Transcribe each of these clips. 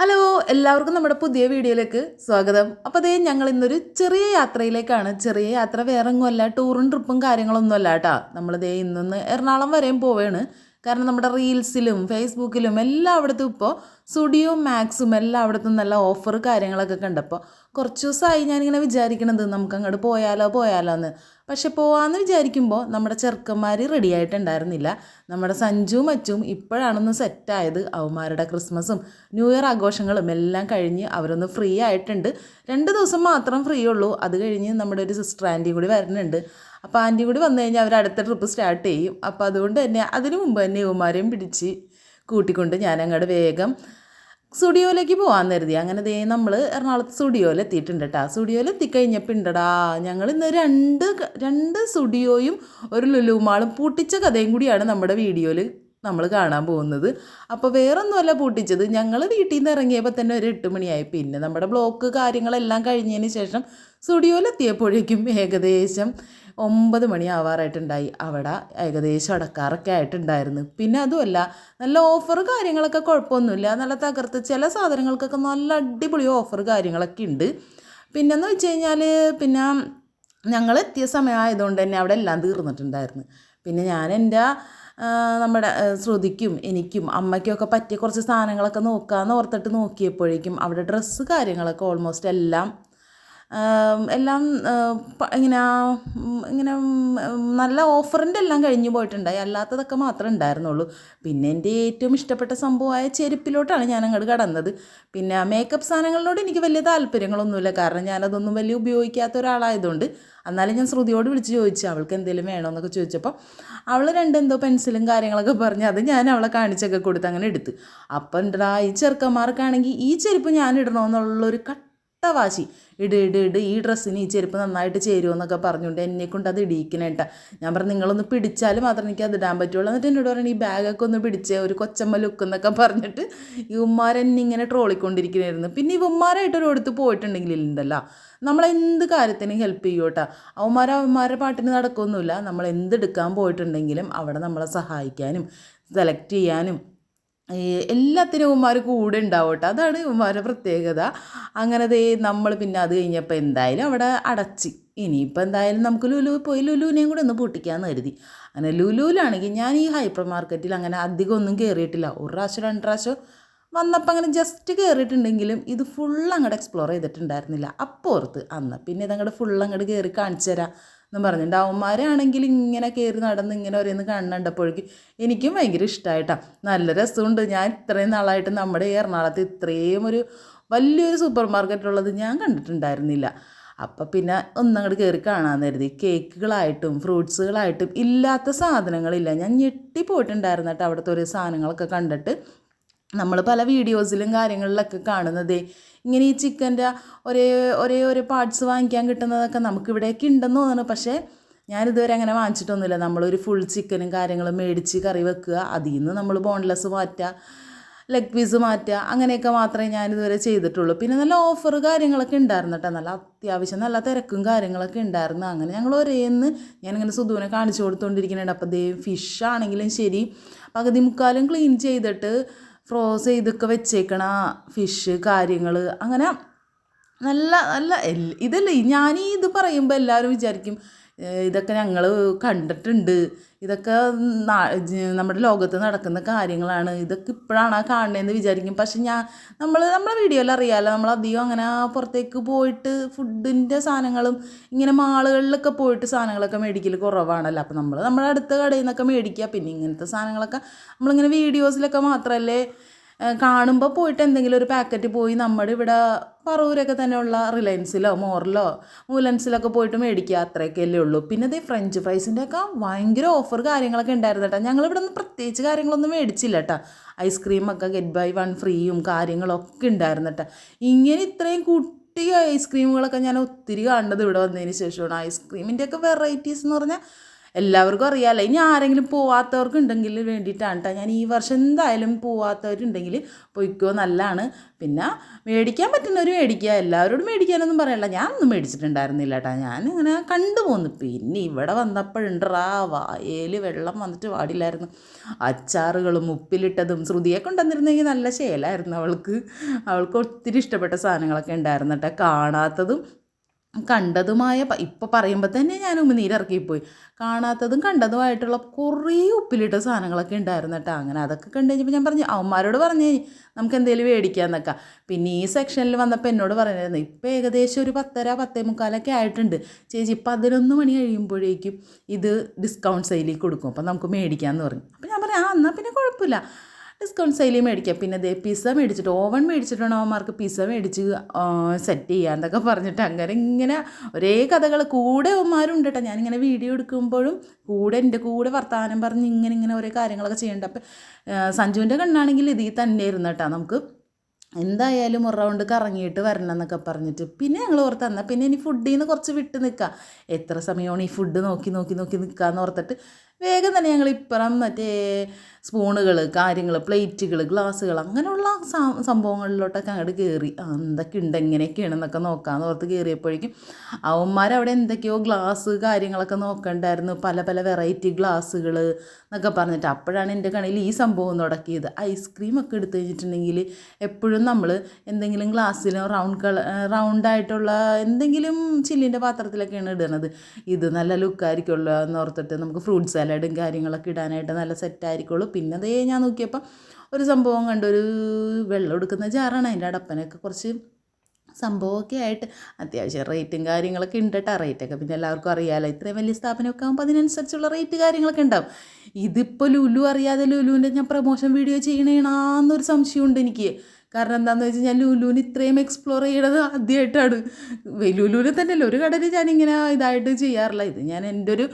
Hello എല്ലാവർക്കും നമ്മുടെ പുതിയ വീഡിയോയിലേക്ക് സ്വാഗതം. അപ്പോൾ അതേ ഞങ്ങൾ ഇന്നൊരു ചെറിയ യാത്രയിലേക്കാണ്. ചെറിയ യാത്ര വേറെ ഒന്നുമല്ല, ടൂറും ട്രിപ്പും കാര്യങ്ങളൊന്നുമല്ല കേട്ടോ. നമ്മളിതേ ഇന്നൊന്ന് എറണാകുളം വരെയും പോവുകയാണ്. കാരണം നമ്മുടെ റീൽസിലും ഫേസ്ബുക്കിലും എല്ലായിടത്തും ഇപ്പോൾ സ്റ്റുഡിയോ മാക്സും എല്ലായിടത്തും നല്ല ഓഫർ കാര്യങ്ങളൊക്കെ കണ്ടപ്പോൾ കുറച്ച് ദിവസമായി ഞാനിങ്ങനെ വിചാരിക്കണത് നമുക്ക് അങ്ങോട്ട് പോയാലോ എന്ന്. പക്ഷെ പോവാമെന്ന് വിചാരിക്കുമ്പോൾ നമ്മുടെ ചെറുക്കന്മാർ റെഡി ആയിട്ടുണ്ടായിരുന്നില്ല. നമ്മുടെ സഞ്ജുവും അച്ചും ഇപ്പോഴാണൊന്ന് സെറ്റായത്. അവന്മാരുടെ ക്രിസ്മസും ന്യൂ ഇയർ ആഘോഷങ്ങളും എല്ലാം കഴിഞ്ഞ് അവരൊന്ന് ഫ്രീ ആയിട്ടുണ്ട്. 2 ദിവസം മാത്രം ഫ്രീ ഉള്ളൂ. അത് കഴിഞ്ഞ് നമ്മുടെ ഒരു സിസ്റ്റർ ആൻറ്റിയും കൂടി വരുന്നുണ്ട്. അപ്പോൾ ആൻറ്റി കൂടി വന്നു കഴിഞ്ഞാൽ അവർ അടുത്ത ട്രിപ്പ് സ്റ്റാർട്ട് ചെയ്യും. അപ്പോൾ അതുകൊണ്ട് തന്നെ അതിനു മുമ്പ് തന്നെ ഇവന്മാരെയും പിടിച്ച് കൂട്ടിക്കൊണ്ട് ഞാൻ അങ്ങോട്ട് വേഗം സ്റ്റുഡിയോയിലേക്ക് പോകാൻ കരുതി. അങ്ങനെ ദേ നമ്മൾ എറണാകുളത്ത് സ്റ്റുഡിയോയിൽ എത്തിയിട്ടുണ്ട് കേട്ടോ. സ്റ്റുഡിയോയിൽ എത്തിക്കഴിഞ്ഞപ്പോൾ ഉണ്ടടാ, ഞങ്ങൾ ഇന്ന് രണ്ട് സ്റ്റുഡിയോയും ഒരു ലുലു മാളും പൂട്ടിച്ച കഥയും കൂടിയാണ് നമ്മുടെ വീഡിയോയിൽ നമ്മൾ കാണാൻ പോകുന്നത്. അപ്പോൾ വേറൊന്നുമല്ല പൂട്ടിച്ചത്, ഞങ്ങൾ വീട്ടിൽ നിന്ന് ഇറങ്ങിയപ്പോൾ തന്നെ ഒരു 8 മണിയായി. പിന്നെ നമ്മുടെ ബ്ലോക്ക് കാര്യങ്ങളെല്ലാം കഴിഞ്ഞതിന് ശേഷം സ്റ്റുഡിയോയിലെത്തിയപ്പോഴേക്കും ഏകദേശം 9 മണി ആവാറായിട്ടുണ്ടായി. അവിടെ ഏകദേശം അടക്കാറൊക്കെ ആയിട്ടുണ്ടായിരുന്നു. പിന്നെ അതുമല്ല, നല്ല ഓഫർ കാര്യങ്ങളൊക്കെ കുഴപ്പമൊന്നുമില്ല, നല്ല തകർത്ത് ചില സാധനങ്ങൾക്കൊക്കെ നല്ല അടിപൊളി ഓഫർ കാര്യങ്ങളൊക്കെ ഉണ്ട്. പിന്നെന്ന് വെച്ച് കഴിഞ്ഞാൽ പിന്നെ ഞങ്ങൾ എത്തിയ സമയമായതുകൊണ്ട് തന്നെ അവിടെ എല്ലാം തീർന്നിട്ടുണ്ടായിരുന്നു. പിന്നെ ഞാൻ എൻ്റെ നമ്മുടെ ശ്രുതിക്കും എനിക്കും അമ്മയ്ക്കൊക്കെ പറ്റിയ കുറച്ച് സാധനങ്ങളൊക്കെ നോക്കാമെന്ന് ഓർത്തിട്ട് നോക്കിയപ്പോഴേക്കും അവിടെ ഡ്രസ്സ് കാര്യങ്ങളൊക്കെ ഓൾമോസ്റ്റ് എല്ലാം ഇങ്ങനെ ഇങ്ങനെ നല്ല ഓഫറിൻ്റെ എല്ലാം കഴിഞ്ഞു പോയിട്ടുണ്ടായി. അല്ലാത്തതൊക്കെ മാത്രമേ ഉണ്ടായിരുന്നുള്ളൂ. പിന്നെ എൻ്റെ ഏറ്റവും ഇഷ്ടപ്പെട്ട സംഭവമായ ചെരുപ്പിലോട്ടാണ് ഞാൻ അങ്ങോട്ട് കടന്നത്. പിന്നെ മേക്കപ്പ് സാധനങ്ങളിലോട് എനിക്ക് വലിയ താല്പര്യങ്ങളൊന്നുമില്ല, കാരണം ഞാനതൊന്നും വലിയ ഉപയോഗിക്കാത്ത ഒരാളായതുകൊണ്ട്. എന്നാലും ഞാൻ ശ്രുതിയോട് വിളിച്ച് ചോദിച്ചു അവൾക്ക് എന്തെങ്കിലും വേണമെന്നൊക്കെ ചോദിച്ചപ്പോൾ അവൾ എന്തോ പെൻസിലും കാര്യങ്ങളൊക്കെ പറഞ്ഞ് അത് ഞാൻ അവളെ കാണിച്ചൊക്കെ കൊടുത്ത് അങ്ങനെ എടുത്ത്. അപ്പം ഉണ്ടടാ, ഈ ചെറുക്കന്മാർക്കാണെങ്കിൽ ഈ ചെരുപ്പ് ഞാൻ ഇടണമെന്നുള്ളൊരു വാശി. ഇട് ഈ ഡ്രസ്സിന് ഈ ചെരുപ്പ് നന്നായിട്ട് ചേരുമെന്നൊക്കെ പറഞ്ഞുകൊണ്ട് എന്നെക്കൊണ്ട് അത് ഇടിയിക്കണേട്ടാ. ഞാൻ പറഞ്ഞു നിങ്ങളൊന്ന് പിടിച്ചാൽ മാത്രമേ എനിക്ക് അത് ഇടാൻ പറ്റുള്ളൂ. എന്നിട്ട് എന്നോട് പറഞ്ഞു ഈ ബാഗൊക്കെ ഒന്ന് പിടിച്ചേ, ഒരു കൊച്ചമ്മ ലുക്ക് എന്നൊക്കെ പറഞ്ഞിട്ട് ഈ ഉമ്മാരെന്നെ ഇങ്ങനെ ട്രോളിക്കൊണ്ടിരിക്കണമായിരുന്നു. പിന്നെ ഈ ഉമ്മാരായിട്ടൊരിടത്ത് പോയിട്ടുണ്ടെങ്കിലുണ്ടല്ലോ, നമ്മളെന്ത് കാര്യത്തിനും ഹെൽപ്പ് ചെയ്യും കേട്ടോ. അവന്മാരുടെ പാട്ടിന് നടക്കൊന്നുമില്ല. നമ്മൾ എന്തെടുക്കാൻ പോയിട്ടുണ്ടെങ്കിലും അവിടെ നമ്മളെ സഹായിക്കാനും സെലക്ട് ചെയ്യാനും എല്ലാത്തിനും ഇവന്മാർ കൂടെ ഉണ്ടാവും കേട്ടോ. അതാണ് ഇവന്മാരുടെ പ്രത്യേകത. അങ്ങനെ നമ്മൾ പിന്നെ അത് കഴിഞ്ഞപ്പോൾ എന്തായാലും അവിടെ അടച്ച്. ഇനിയിപ്പോൾ എന്തായാലും നമുക്ക് ലുലു പോയി ലുലുവിനെയും കൂടെ ഒന്ന് പൂട്ടിക്കാമെന്ന് കരുതി. അങ്ങനെ ലുലുവിലാണെങ്കിൽ ഞാൻ ഈ ഹൈപ്പർ മാർക്കറ്റിൽ അങ്ങനെ അധികം ഒന്നും കയറിയിട്ടില്ല. 1 പ്രാവശ്യം 2 പ്രാവശ്യം വന്നപ്പോൾ അങ്ങനെ ജസ്റ്റ് കയറിയിട്ടുണ്ടെങ്കിലും ഇത് ഫുൾ അങ്ങോട്ട് എക്സ്പ്ലോർ ചെയ്തിട്ടുണ്ടായിരുന്നില്ല. അപ്പോൾ ഓർത്ത് അന്ന് പിന്നെ ഇതങ്ങോട്ട് ഫുൾ അങ്ങോട്ട് കയറി കാണിച്ചു തരാം എന്നും പറഞ്ഞിട്ടുണ്ട്. അവന്മാരാണെങ്കിൽ ഇങ്ങനെ കയറി നടന്ന് ഇങ്ങനെ ഓരോന്ന് കണ്ടപ്പോഴേക്കും എനിക്കും ഭയങ്കര ഇഷ്ടമായിട്ടാണ്. നല്ല രസമുണ്ട്. ഞാൻ ഇത്രയും നാളായിട്ട് നമ്മുടെ ഈ എറണാകുളത്ത് ഇത്രയും ഒരു വലിയൊരു സൂപ്പർ മാർക്കറ്റുള്ളത് ഞാൻ കണ്ടിട്ടുണ്ടായിരുന്നില്ല. അപ്പം പിന്നെ ഒന്നങ്ങോട്ട് കയറി കാണാൻ കരുതി. കേക്കുകളായിട്ടും ഫ്രൂട്ട്സുകളായിട്ടും ഇല്ലാത്ത സാധനങ്ങളില്ല. ഞാൻ ഞെട്ടിപ്പോയിട്ടുണ്ടായിരുന്നു കേട്ടോ അവിടുത്തെ ഒരു സാധനങ്ങളൊക്കെ കണ്ടിട്ട്. നമ്മൾ പല വീഡിയോസിലും കാര്യങ്ങളിലൊക്കെ കാണുന്നതേ ഇങ്ങനെ ഈ ചിക്കൻ്റെ ഒരേ പാർട്സ് വാങ്ങിക്കാൻ കിട്ടുന്നതൊക്കെ നമുക്കിവിടെയൊക്കെ ഉണ്ടെന്ന് തോന്നുന്നു. പക്ഷേ ഞാനിതുവരെ അങ്ങനെ വാങ്ങിച്ചിട്ടൊന്നുമില്ല. നമ്മളൊരു ഫുൾ ചിക്കനും കാര്യങ്ങളും മേടിച്ച് കറി വെക്കുക, അതിൽ നിന്ന് നമ്മൾ ബോൺലെസ് മാറ്റുക, ലെഗ് പീസ് മാറ്റുക, അങ്ങനെയൊക്കെ മാത്രമേ ഞാനിതുവരെ ചെയ്തിട്ടുള്ളൂ. പിന്നെ നല്ല ഓഫർ കാര്യങ്ങളൊക്കെ ഉണ്ടായിരുന്നു കേട്ടോ. നല്ല അത്യാവശ്യം നല്ല തിരക്കും കാര്യങ്ങളൊക്കെ ഉണ്ടായിരുന്നു. അങ്ങനെ ഞങ്ങൾ ഒരേന്ന് ഞാനിങ്ങനെ സുധുവിനെ കാണിച്ചു കൊടുത്തുകൊണ്ടിരിക്കുന്നുണ്ട്. അപ്പോൾ ഫിഷ് ആണെങ്കിലും ശരി പകുതി മുക്കാലും ക്ലീൻ ചെയ്തിട്ട് ഫ്രോസ് ചെയ്തൊക്കെ വെച്ചേക്കണ ഫിഷ് കാര്യങ്ങൾ അങ്ങനെ നല്ല നല്ല ഇതല്ലേ. ഇത് പറയുമ്പോൾ എല്ലാവരും വിചാരിക്കും ഇതൊക്കെ ഞങ്ങൾ കണ്ടിട്ടുണ്ട്, ഇതൊക്കെ നമ്മുടെ ലോകത്ത് നടക്കുന്ന കാര്യങ്ങളാണ്, ഇതൊക്കെ ഇപ്പോഴാണ് കാണുന്നതെന്ന് വിചാരിക്കും. പക്ഷെ നമ്മളെ വീഡിയോയിൽ അറിയാമല്ലോ, നമ്മളധികം അങ്ങനെ പുറത്തേക്ക് പോയിട്ട് ഫുഡിൻ്റെ സാധനങ്ങളും ഇങ്ങനെ മാളുകളിലൊക്കെ പോയിട്ട് സാധനങ്ങളൊക്കെ മേടിക്കൽ കുറവാണല്ലോ. അപ്പോൾ നമ്മുടെ അടുത്ത കടയിൽ നിന്നൊക്കെ മേടിക്കുക. പിന്നെ ഇങ്ങനത്തെ സാധനങ്ങളൊക്കെ നമ്മളിങ്ങനെ വീഡിയോസിലൊക്കെ മാത്രമല്ലേ കാണുമ്പോൾ പോയിട്ട് എന്തെങ്കിലും ഒരു പാക്കറ്റ് പോയി നമ്മുടെ ഇവിടെ പറവൂരൊക്കെ തന്നെയുള്ള റിലയൻസിലോ മോറിലോ മൂലൻസിലൊക്കെ പോയിട്ട് മേടിക്കുക, അത്രയൊക്കെ അല്ലേ ഉള്ളൂ. പിന്നെ ഫ്രഞ്ച് ഫ്രൈസിൻ്റെ ഒക്കെ ഭയങ്കര ഓഫർ കാര്യങ്ങളൊക്കെ ഉണ്ടായിരുന്നു കേട്ടോ. ഞങ്ങളിവിടെ നിന്ന് പ്രത്യേകിച്ച് കാര്യങ്ങളൊന്നും മേടിച്ചില്ല കേട്ടോ. ഐസ്ക്രീമൊക്കെ ഗെറ്റ് ബൈ 1 ഫ്രീയും കാര്യങ്ങളൊക്കെ ഉണ്ടായിരുന്നു കേട്ടോ. ഇങ്ങനെ ഇത്രയും കുട്ടി ഐസ്ക്രീമുകളൊക്കെ ഞാൻ ഒത്തിരി കാണുന്നത് ഇവിടെ വന്നതിന് ശേഷമാണ്. ഐസ്ക്രീമിൻ്റെയൊക്കെ വെറൈറ്റീസ് എന്ന് പറഞ്ഞാൽ എല്ലാവർക്കും അറിയാമല്ലോ. ഇനി ആരെങ്കിലും പോവാത്തവർക്കുണ്ടെങ്കിൽ വേണ്ടിയിട്ടാണ് കേട്ടോ ഞാൻ ഈ വർഷം എന്തായാലും പോവാത്തവരുണ്ടെങ്കിൽ പോയിക്കോ, നല്ലതാണ്. പിന്നെ മേടിക്കാൻ പറ്റുന്നവർ മേടിക്കുക, എല്ലാവരോടും മേടിക്കാനൊന്നും പറയല്ല. ഞാനൊന്നും മേടിച്ചിട്ടുണ്ടായിരുന്നില്ല കേട്ടോ, ഞാനിങ്ങനെ കണ്ടു പോന്നു. പിന്നെ ഇവിടെ വന്നപ്പോഴുണ്ടാ വായേൽ വെള്ളം വന്നിട്ട് പാടില്ലായിരുന്നു. അച്ചാറുകളും ഉപ്പിലിട്ടതും ശ്രുതിയൊക്കെ കൊണ്ടുവന്നിരുന്നെങ്കിൽ നല്ല ശേലായിരുന്നു അവൾക്ക് ഒത്തിരി ഇഷ്ടപ്പെട്ട സാധനങ്ങളൊക്കെ ഉണ്ടായിരുന്നു കേട്ടോ. കാണാത്തതും കണ്ടതുമായ ഇപ്പോൾ പറയുമ്പോൾ തന്നെ ഞാൻ ഉമിനീരിറക്കിപ്പോയി. കാണാത്തതും കണ്ടതുമായിട്ടുള്ള കുറേ ഉപ്പിലിട്ട സാധനങ്ങളൊക്കെ ഉണ്ടായിരുന്നു കേട്ടോ. അങ്ങനെ അതൊക്കെ കണ്ടു കഴിഞ്ഞപ്പോൾ ഞാൻ പറഞ്ഞു, അവന്മാരോട് പറഞ്ഞേ നമുക്ക് എന്തെങ്കിലും മേടിക്കാമെന്നൊക്കെ. പിന്നെ ഈ സെക്ഷനിൽ വന്നപ്പോൾ എന്നോട് പറഞ്ഞിരുന്നു, ഇപ്പോൾ ഏകദേശം ഒരു 10:30 10:45 ആയിട്ടുണ്ട് ചേച്ചി, 11 മണി കഴിയുമ്പോഴേക്കും ഇത് ഡിസ്കൗണ്ട് സെയിലിൽ കൊടുക്കും, അപ്പോൾ നമുക്ക് മേടിക്കാമെന്ന് പറഞ്ഞു. അപ്പോൾ ഞാൻ പറഞ്ഞു എന്നാൽ പിന്നെ കുഴപ്പമില്ല, ഡിസ്കൗണ്ട് സെയിലിൽ മേടിക്കാം. പിന്നെ ദേ പിസ്സ മേടിച്ചിട്ട്, ഓവൻ മേടിച്ചിട്ടാണ് അവന്മാർക്ക് പിസ്സ മേടിച്ച് സെറ്റ് ചെയ്യാന്നൊക്കെ പറഞ്ഞിട്ട് അങ്ങനെ ഇങ്ങനെ ഒരേ കഥകൾ. കൂടെ അവന്മാരുണ്ട് കേട്ടോ, ഞാനിങ്ങനെ വീഡിയോ എടുക്കുമ്പോഴും എൻ്റെ കൂടെ വർത്തമാനം പറഞ്ഞ് ഇങ്ങനെ ഓരോ കാര്യങ്ങളൊക്കെ ചെയ്യേണ്ട. അപ്പം സഞ്ജുവിൻ്റെ കണ്ണാണെങ്കിൽ ഇതിൽ തന്നെ ഇരുന്നു കേട്ടോ, നമുക്ക് എന്തായാലും ഒരു റൗണ്ട് കറങ്ങിയിട്ട് വരണം എന്നൊക്കെ പറഞ്ഞിട്ട്. പിന്നെ ഞങ്ങൾ ഓർത്ത് എന്നാൽ പിന്നെ ഇനി ഫുഡിൽ നിന്ന് കുറച്ച് വിട്ട് നിൽക്കുക, എത്ര സമയമാണ് ഈ ഫുഡ് നോക്കി നിൽക്കാമെന്ന് ഓർത്തിട്ട് വേഗം തന്നെ ഞങ്ങൾ ഇപ്പുറം മറ്റേ സ്പൂണുകൾ, കാര്യങ്ങൾ, പ്ലേറ്റുകൾ, ഗ്ലാസ്സുകൾ അങ്ങനെയുള്ള സംഭവങ്ങളിലോട്ടൊക്കെ അങ്ങോട്ട് കയറി. എന്തൊക്കെ ഉണ്ട് എങ്ങനെയൊക്കെയാണെന്നൊക്കെ നോക്കാമെന്ന് ഓർത്ത് കയറിയപ്പോഴേക്കും അവന്മാരവിടെ എന്തൊക്കെയോ ഗ്ലാസ് കാര്യങ്ങളൊക്കെ നോക്കണ്ടായിരുന്നു, പല പല വെറൈറ്റി ഗ്ലാസ്സുകൾ എന്നൊക്കെ പറഞ്ഞിട്ട്. അപ്പോഴാണ് എൻ്റെ കണ്ണിൽ ഈ സംഭവം തുടക്കിയത്. ഐസ്ക്രീമൊക്കെ എടുത്തു കഴിഞ്ഞിട്ടുണ്ടെങ്കിൽ എപ്പോഴും നമ്മൾ എന്തെങ്കിലും ഗ്ലാസ്സിൽ റൗണ്ടായിട്ടുള്ള എന്തെങ്കിലും ചില്ലിൻ്റെ പാത്രത്തിലൊക്കെയാണ് ഇടുന്നത്. ഇത് നല്ല ലുക്കായിരിക്കുമല്ലോ എന്നോർത്തിട്ട് നമുക്ക് ഫ്രൂട്ട് സാലഡും കാര്യങ്ങളൊക്കെ ഇടാനായിട്ട് നല്ല സെറ്റായിരിക്കുള്ളൂ. പിന്നെ അതേ ഞാൻ നോക്കിയപ്പോൾ ഒരു സംഭവം കണ്ടു, ഒരു വെള്ളം എടുക്കുന്ന ജാറാണ്. അതിൻ്റെ അടപ്പനൊക്കെ കുറച്ച് സംഭവമൊക്കെ ആയിട്ട് അത്യാവശ്യം റേറ്റും കാര്യങ്ങളൊക്കെ ഉണ്ട് കേട്ടോ. റേറ്റൊക്കെ പിന്നെ എല്ലാവർക്കും അറിയാമല്ലോ, ഇത്രയും വലിയ സ്ഥാപനമൊക്കെ ആകുമ്പോൾ അതിനനുസരിച്ചുള്ള റേറ്റ് കാര്യങ്ങളൊക്കെ ഉണ്ടാവും. ഇതിപ്പോൾ ലുലു അറിയാതെ ലുലുവിൻ്റെ ഞാൻ പ്രമോഷൻ വീഡിയോ ചെയ്യണേണാന്നൊരു സംശയമുണ്ട് എനിക്ക്. കാരണം എന്താണെന്ന് വെച്ച് കഴിഞ്ഞാൽ ലുലുവിന് ഇത്രയും എക്സ്പ്ലോർ ചെയ്യണത് ആദ്യമായിട്ടാണ്. ലുലുവിൽ തന്നെയല്ല ഒരു കടയിൽ ഞാനിങ്ങനെ ഇതായിട്ട് ചെയ്യാറില്ല. ഇത് ഞാൻ എൻ്റെ ഒരു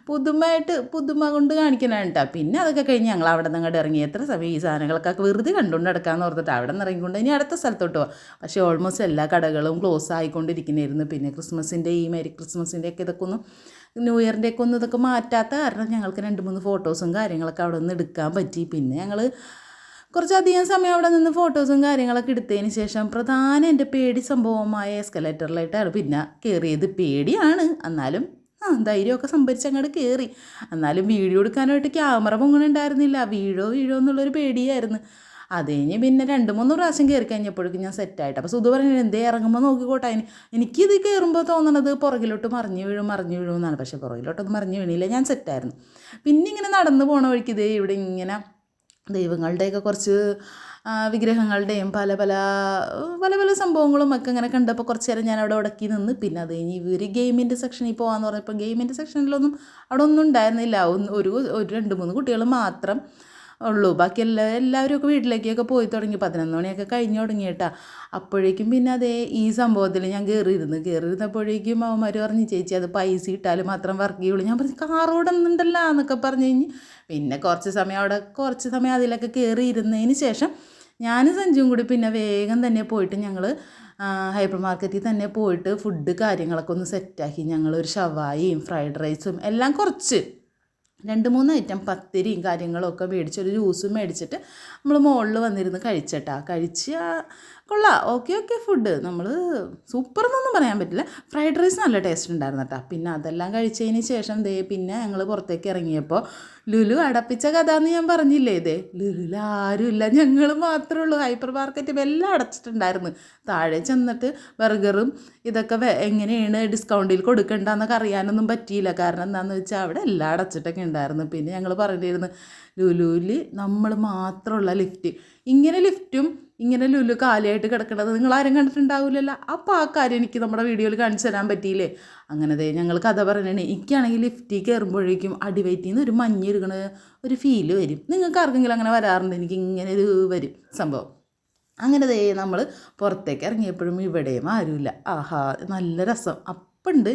പുതുമ കൊണ്ട് കാണിക്കണതാണ് കേട്ടോ. പിന്നെ അതൊക്കെ കഴിഞ്ഞ് ഞങ്ങൾ അവിടെ നിന്ന് അങ്ങോട്ട് ഇറങ്ങി. എത്ര സമയം ഈ സാധനങ്ങളൊക്കെ വെറുതെ കണ്ടുകൊണ്ട് നടക്കാമെന്ന് ഓർത്തിട്ട് അവിടെ നിന്ന് ഇറങ്ങിക്കൊണ്ട് ഇനി അടുത്ത സ്ഥലത്തോട്ട് പോകാം. പക്ഷേ ഓൾമോസ്റ്റ് എല്ലാ കടകളും ക്ലോസ് ആയിക്കൊണ്ടിരിക്കുന്നതായിരുന്നു. പിന്നെ ക്രിസ്മസിൻ്റെ ഈ മേരി ക്രിസ്മസിൻ്റെ ഒക്കെ ഇതൊക്കെ ഒന്ന് ന്യൂ ഇയറിൻ്റെ ഒക്കെ ഒന്ന് ഇതൊക്കെ മാറ്റാത്ത കാരണം ഞങ്ങൾക്ക് 2-3 ഫോട്ടോസും കാര്യങ്ങളൊക്കെ അവിടെ നിന്ന് എടുക്കാൻ പറ്റി. പിന്നെ ഞങ്ങൾ കുറച്ചധികം സമയം അവിടെ നിന്ന് ഫോട്ടോസും കാര്യങ്ങളൊക്കെ എടുത്തതിന് ശേഷം എൻ്റെ പേടി സംഭവമായ എസ്കലേറ്ററിലായിട്ടാണ് പിന്നെ കയറിയത്. പേടിയാണ്, എന്നാലും ധൈര്യമൊക്കെ സംഭരിച്ച് അങ്ങോട്ട് കയറി. എന്നാലും വീഡിയോ എടുക്കാനായിട്ട് ക്യാമറ പൊങ്ങണുണ്ടായിരുന്നില്ല, വീഴോ എന്നുള്ളൊരു പേടിയായിരുന്നു. അത് കഴിഞ്ഞ് പിന്നെ 2-3 പ്രാവശ്യം കയറി കഴിഞ്ഞപ്പോഴേക്കും ഞാൻ സെറ്റായിട്ട്. അപ്പോൾ സുധു പറഞ്ഞു എന്തേ ഇറങ്ങുമ്പോൾ നോക്കിക്കോട്ടെ. എനിക്കിത് കയറുമ്പോൾ തോന്നണത് പുറകിലോട്ട് മറിഞ്ഞു വീഴും എന്നാണ്. പക്ഷേ പുറകിലോട്ടൊന്നും മറിഞ്ഞു വീണില്ല, ഞാൻ സെറ്റായിരുന്നു. പിന്നെ ഇങ്ങനെ നടന്നു പോണ വഴിക്ക് ഇതേ ഇവിടെ ഇങ്ങനെ ദൈവങ്ങളുടെയൊക്കെ കുറച്ച് വിഗ്രഹങ്ങളുടെയും പല പല സംഭവങ്ങളും ഒക്കെ ഇങ്ങനെ കണ്ടപ്പോൾ കുറച്ച് നേരം ഞാൻ അവിടെ ഉടക്കി നിന്ന്. പിന്നെ അത് കഴിഞ്ഞ് ഇവർ ഗെയിമിൻ്റെ സെക്ഷനിൽ പോകാമെന്ന് പറഞ്ഞപ്പോൾ ഗെയിമിൻ്റെ സെക്ഷനിലൊന്നും അവിടെ ഒന്നും ഉണ്ടായിരുന്നില്ല. ഒരു 2-3 കുട്ടികൾ മാത്രം ഉള്ളൂ. ബാക്കി എല്ലാവരും ഒക്കെ വീട്ടിലേക്കൊക്കെ പോയി തുടങ്ങി. 11 മണിയൊക്കെ കഴിഞ്ഞ് തുടങ്ങിയിട്ടാ. അപ്പോഴേക്കും പിന്നെ അതേ ഈ സംഭവത്തിൽ ഞാൻ കയറിയിരുന്നപ്പോഴേക്കും അവന്മാർ പറഞ്ഞു ചേച്ചി അത് പൈസ ഇട്ടാൽ മാത്രം വർക്ക് ചെയ്യുള്ളൂ. ഞാൻ പറഞ്ഞു കാർ ഓടുന്നുണ്ടല്ലോ എന്നൊക്കെ പറഞ്ഞു കഴിഞ്ഞ് പിന്നെ കുറച്ച് സമയം അതിലൊക്കെ കയറിയിരുന്നതിന് ശേഷം ഞാനും സഞ്ജുവും കൂടി പിന്നെ വേഗം തന്നെ പോയിട്ട് ഞങ്ങൾ ഹൈപ്പർ മാർക്കറ്റിൽ തന്നെ പോയിട്ട് ഫുഡ് കാര്യങ്ങളൊക്കെ ഒന്ന് സെറ്റാക്കി. ഞങ്ങളൊരു ഷവായിയും ഫ്രൈഡ് റൈസും എല്ലാം കുറച്ച് 2-3 ഐറ്റം പത്തിരിയും കാര്യങ്ങളൊക്കെ മേടിച്ച് ഒരു ജ്യൂസും മേടിച്ചിട്ട് നമ്മൾ മുകളിൽ വന്നിരുന്ന് കഴിച്ച് കൊള്ളാം. ഓക്കെ ഫുഡ് നമ്മൾ സൂപ്പറെന്നൊന്നും പറയാൻ പറ്റില്ല. ഫ്രൈഡ് റൈസ് നല്ല ടേസ്റ്റ് ഉണ്ടായിരുന്നു കേട്ടോ. പിന്നെ അതെല്ലാം കഴിച്ചതിന് ശേഷം പിന്നെ ഞങ്ങൾ പുറത്തേക്ക് ഇറങ്ങിയപ്പോൾ ലുലു അടപ്പിച്ച കഥ എന്ന് ഞാൻ പറഞ്ഞില്ലേ, ലുലുവിൽ ആരുമില്ല, ഞങ്ങൾ മാത്രമേ ഉള്ളൂ. ഹൈപ്പർ മാർക്കറ്റും എല്ലാം അടച്ചിട്ടുണ്ടായിരുന്നു. താഴെ ചെന്നിട്ട് ബർഗറും ഇതൊക്കെ എങ്ങനെയാണ് ഡിസ്കൗണ്ടിൽ കൊടുക്കേണ്ടതെന്നൊക്കെ അറിയാനൊന്നും പറ്റിയില്ല. കാരണം എന്താണെന്ന് വെച്ചാൽ അവിടെ എല്ലാം അടച്ചിട്ടൊക്കെ ഉണ്ടായിരുന്നു. പിന്നെ ഞങ്ങൾ പറഞ്ഞിരുന്നു ലുലുവിൽ നമ്മൾ മാത്രമുള്ള ലിഫ്റ്റ്, ഇങ്ങനെ ലുലു കാലിയായിട്ട് കിടക്കുന്നത് നിങ്ങളാരും കണ്ടിട്ടുണ്ടാവില്ലല്ലോ. അപ്പോൾ ആ കാര്യം എനിക്ക് നമ്മുടെ വീഡിയോയിൽ കാണിച്ചു തരാൻ പറ്റിയില്ലേ. അങ്ങനെ ഞങ്ങൾ കഥ പറയണേ. എനിക്കാണെങ്കിൽ ലിഫ്റ്റിൽ കയറുമ്പോഴേക്കും അടിവയറ്റിൽ നിന്ന് ഒരു മഞ്ഞിരുകണ ഒരു ഫീല് വരും. നിങ്ങൾക്ക് ആർക്കെങ്കിലും അങ്ങനെ വരാറുണ്ട്? എനിക്ക് ഇങ്ങനെ ഒരു വരും സംഭവം. അങ്ങനെ നമ്മൾ പുറത്തേക്ക് ഇറങ്ങിയപ്പോഴും ഇവിടെയും ആരുമില്ല. നല്ല രസം. അപ്പുണ്ട്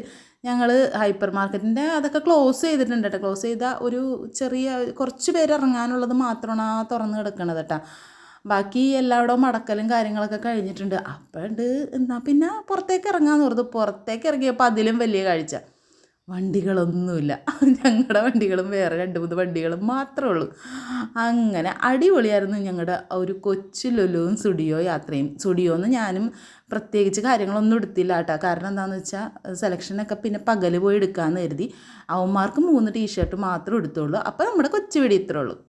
ഞങ്ങൾ ഹൈപ്പർ മാർക്കറ്റിൻ്റെ അതൊക്കെ ക്ലോസ് ചെയ്തിട്ടുണ്ട് കേട്ടോ. ക്ലോസ് ചെയ്ത ഒരു ചെറിയ കുറച്ച് പേര് ഇറങ്ങാനുള്ളത് മാത്രമാണ് തുറന്ന് കിടക്കണത് കേട്ടോ. ബാക്കി എല്ലായിടവും മടക്കലും കാര്യങ്ങളൊക്കെ കഴിഞ്ഞിട്ടുണ്ട്. അപ്പോഴുണ്ട് എന്നാൽ പിന്നെ പുറത്തേക്ക് ഇറങ്ങാമെന്ന് ഓർത്ത് പുറത്തേക്ക് ഇറങ്ങിയപ്പോൾ അതിലും വലിയ കാഴ്ച. വണ്ടികളൊന്നുമില്ല. ഞങ്ങളുടെ വണ്ടികളും വേറെ 2, 3 വണ്ടികളും മാത്രമേ ഉള്ളൂ. അങ്ങനെ അടിപൊളിയായിരുന്നു ഞങ്ങളുടെ ഒരു കൊച്ചു ലുലുവും സ്റ്റുഡിയോ യാത്രയും. സ്റ്റുഡിയോന്ന് ഞാനും പ്രത്യേകിച്ച് കാര്യങ്ങളൊന്നും എടുത്തില്ല കേട്ടോ. കാരണം എന്താണെന്ന് വെച്ചാൽ സെലക്ഷനൊക്കെ പിന്നെ പകൽ പോയി എടുക്കാമെന്ന് കരുതി. അവന്മാർക്ക് 3 ടീഷർട്ട് മാത്രം എടുത്തുള്ളൂ. അപ്പോൾ നമ്മുടെ കൊച്ചു വീഡിയോ ഇത്രേ ഉള്ളൂ.